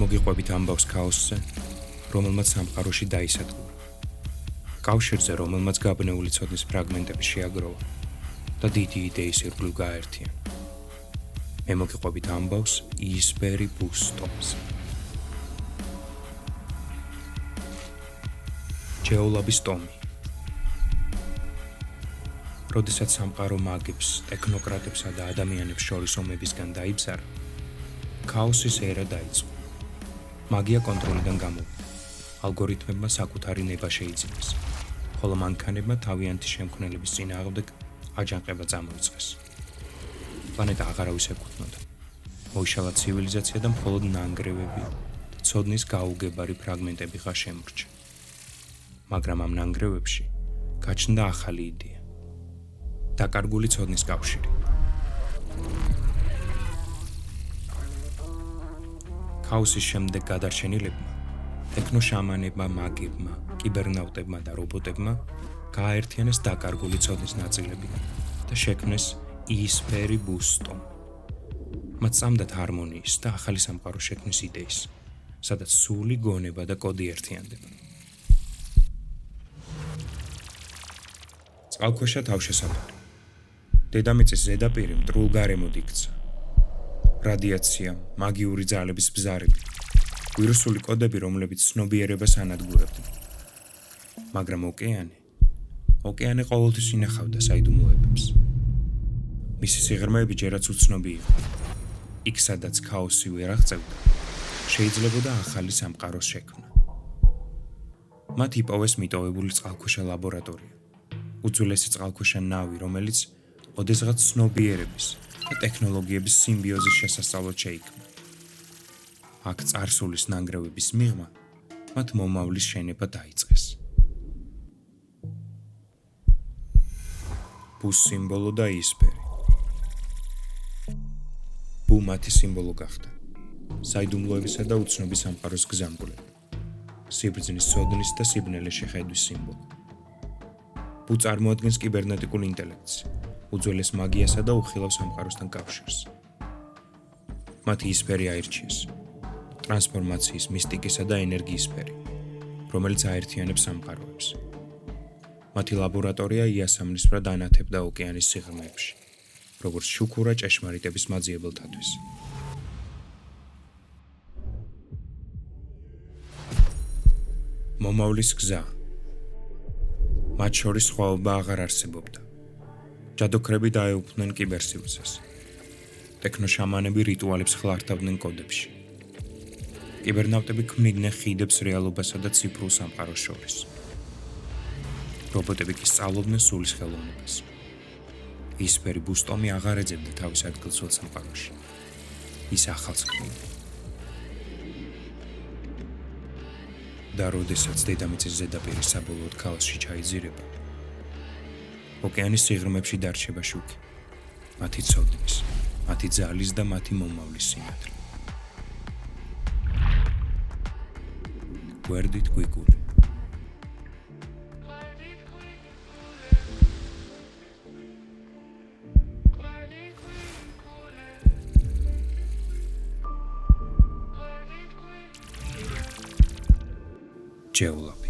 მოგიყვებით ამბავს ქაოსზე, რომელმაც სამყაროში დაისადგურა. კავშირზე, რომელმაც გაბნეული ცოდნის ფრაგმენტები შეაგროვა და დიდი იდეის ირგვლივ გააერთიანა. მე მოგიყვებით ამბავს იისფერი ბუსტომზე. ჯეოლაბის ტომი. როდესაც სამყარო მაგებს, ტექნოკრატებსა და ადამიანებს შორის ომებისგან დაიბზარა, ქაოსის ერა დაიწყო. მაგია კონტროლიდან გამოვიდა. ალგორითმებმა საკუთარი ნება შეიძინეს, ხოლო მანქანებმა თავიანთი შემქმნელების წინააღმდეგ აჯანყება წამოიწყეს. პლანეტა აღარავის ეკუთვნოდა. მოიშალა ცივილიზაცია და მხოლოდ ნანგრევები და ცოდნის გაუგებარი ფრაგმენტები ხარ შემორჩა. მაგრამ ამ ნანგრევებში გაჩნდა ახალი იდეა. დაკარგული ცოდნის კავშირი. ქაოსის შემდეგ გადარჩენილებმა, ტექნოშამანებმა, მაგებმა, კიბერნავტებმა და რობოტებმა გააერთიანეს დაკარგული ცოდნის ნაწილები და შექმნეს იისფერი ბუსტომი. მათ სწამდათ ჰარმონიის და ახალი სამყაროს შექმნის იდეის, სადაც სული, გონება და კოდი ერთიანდება. წყალქვეშა თავშესაფარი. დედამიწის ზედაპირი მტრულ გარემოდ იქცა. რადიაცია, მაგიური ძალების ბზარები, ვირუსული კოდები, რომლებიც ცნობიერებას ანადგურებდნენ. მაგრამ ოკეანე ყოველთვის ინახავდა საიდუმლოებებს. მისი სიღრმეები ჯერაც უცნობი იყო. იქ, სადაც ქაოსი ვერ აღწევდა, შეიძლებოდა ახალი სამყაროს შექმნა. მათ იპოვეს მიტოვებული წყალქვეშა ლაბორატორია, უძველესი წყალქვეშა ნავი, რომელიც ოდესღაც ცნობიერების და ტექნოლოგიების სიმბიოზის შესასწავლად შეიქმნა. აქ წარსულის ნანგრევების მიღმა მათ მომავლის შენება დაიწყეს. ბუს სიმბოლო და იისფერი. ბუ მათი სიმბოლო გახდა. საიდუმლოებისა და უცნობი სამყაროს გზამკვლევი. სიბრძნის, ცოდნის და სიბნელეს შეხედვის სიმბოლო. ბუ წარმოადგენს კიბერნეტიკულ ინტელექტს, უძველეს მაგიასა და უხილავ სამყაროსთან კავშირს. მათი იისფერი აირჩიეს ტრანსფორმაციის, მისტიკისა და ენერგიის სფერი, რომელიც აერთიანებს სამყაროებს. მათი ლაბორატორია იასამნისფრად ანათებდა ოკეანის სიღრმეებში, როგორც შუქურა ჭეშმარიტების მაძიებელთათვის. მომავლის გზა. მათ შორის სხვაობა აღარ არსებობდა. ჯადოქრები დაეუფლნენ კიბერსივრცეს. ტექნოშამანები რიტუალებს ხლართავდნენ კოდებში. კიბერნავტები ქმნიდნენ ხიდებს რეალობასა და ციფრულ სამყაროს შორის. რობოტები კი სწავლობდნენ სულის ხელოვნებას. იისფერი ბუსტომი აღარ ეძებდა თავის ადგილს სულ სამყაროში. ის ახალს ქმნიდა. და როდესაც დედამიწის ზედაპირი საბოლოოდ ქაოსში ჩაიძირება, ოკეანის სიღრმეებში დარჩება შუქი, მათი ცოდნის, მათი ძალის და მათი მომავლის სინათლე. გვერდით გვიგული. ჯეოლაბი.